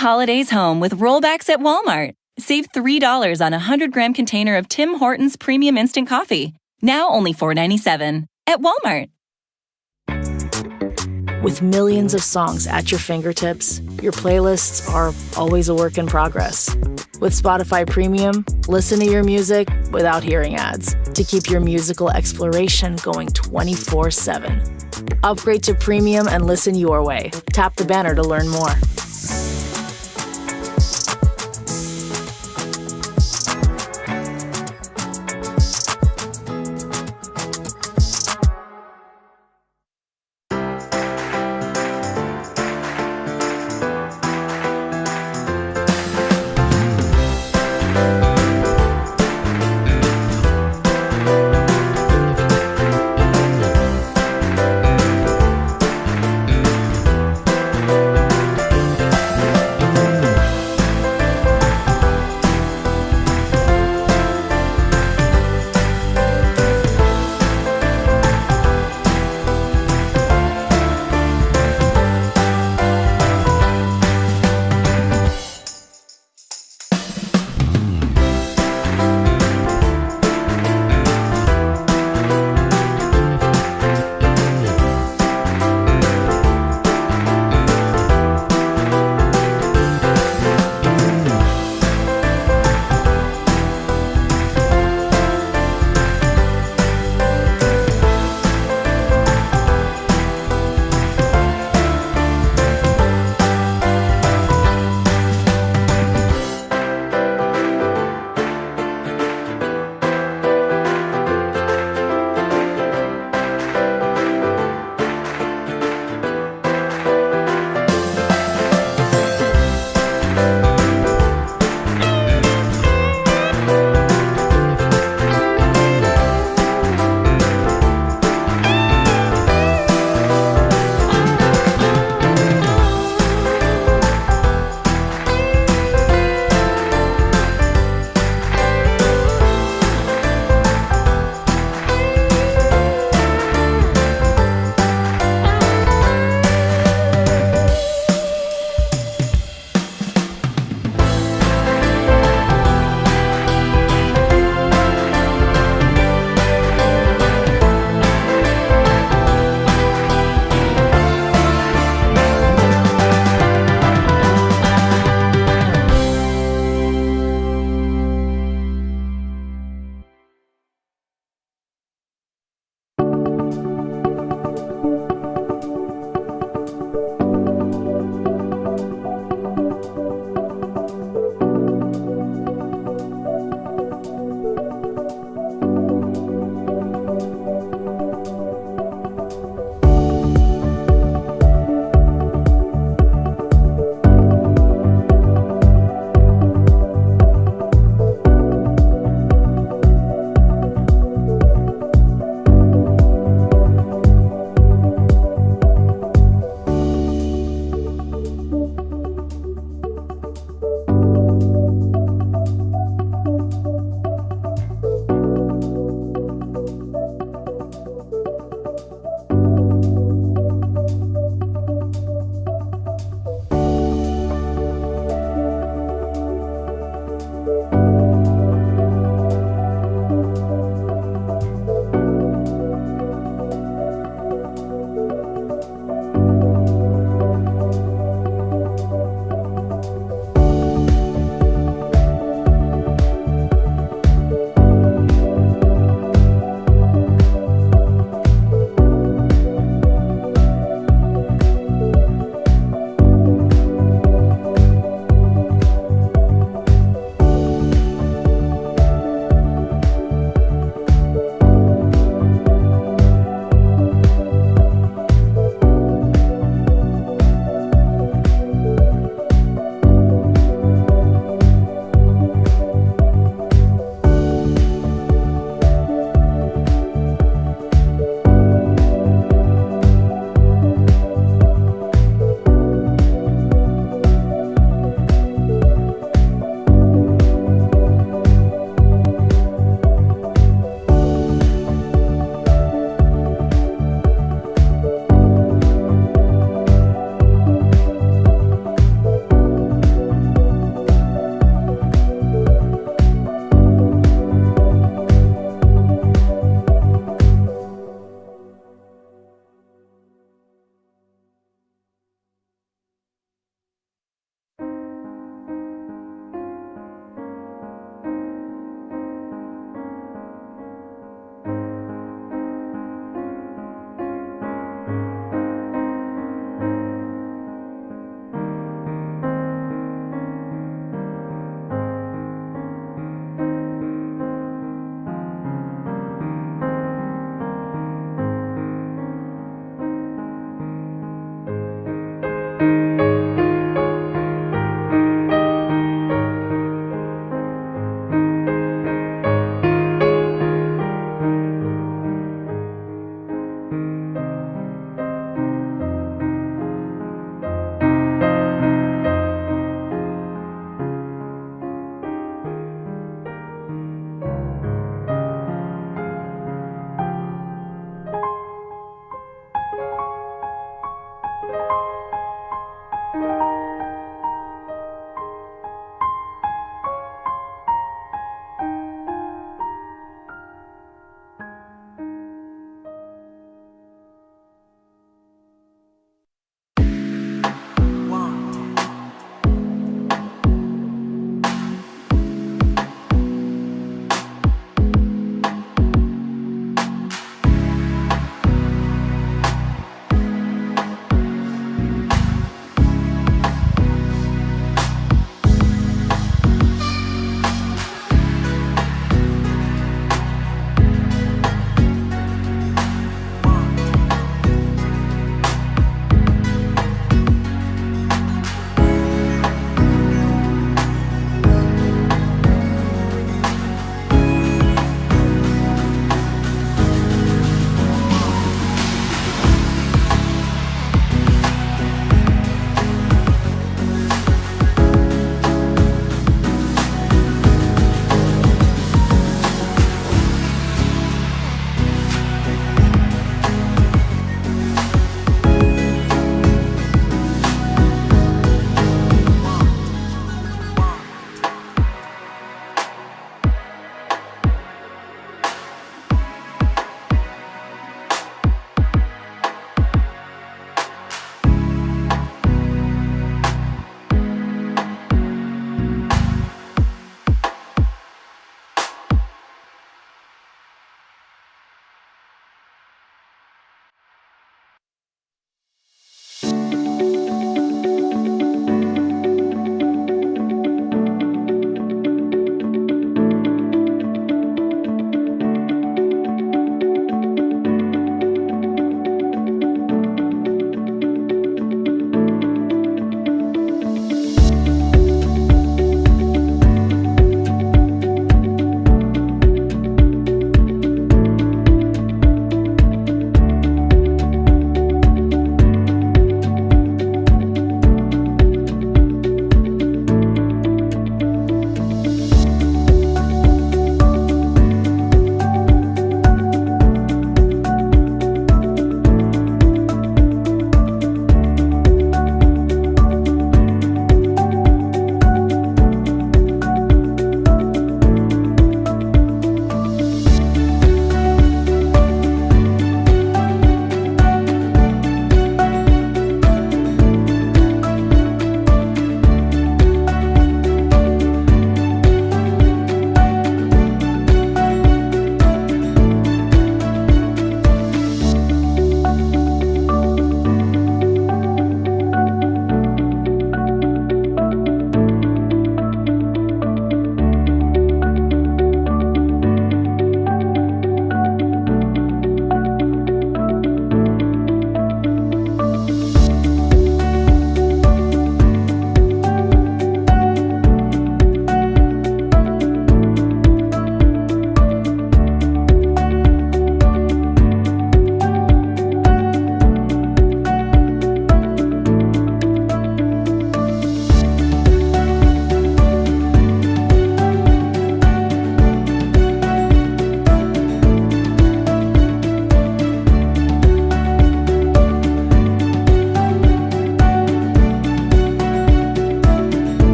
holidays home with rollbacks at Walmart. Save $3 on a 100-gram container of Tim Hortons Premium Instant Coffee. Now only $4.97 at Walmart. With millions of songs at your fingertips, your playlists are always a work in progress. With Spotify Premium, listen to your music without hearing ads to keep your musical exploration going 24/7. Upgrade to Premium and listen your way. Tap the banner to learn more.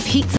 pizza.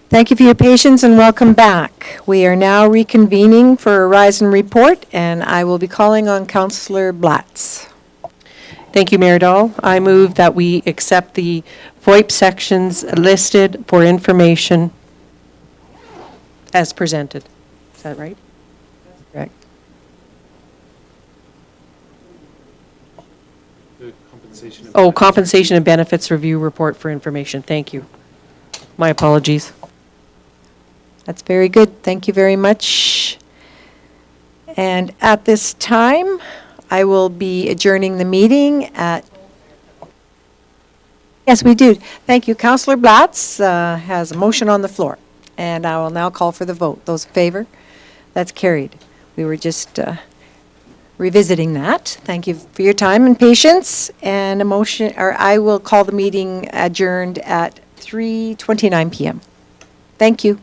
Thank you for your patience and welcome back. We are now reconvening for a Rise and Report, and I will be calling on Councillor Blatz. Thank you, Mayor Dahl. I move that we accept the VoIP sections listed for information as presented. Is that right? Correct. Oh, compensation and benefits review report for information. Thank you. My apologies. That's very good. Thank you very much. And at this time, I will be adjourning the meeting at... Yes, we do. Thank you. Councillor Blatz has a motion on the floor, and I will now call for the vote. Those in favor? That's carried. We were just revisiting that. Thank you for your time and patience. And a motion, or I will call the meeting adjourned at 3:29 p.m. Thank you.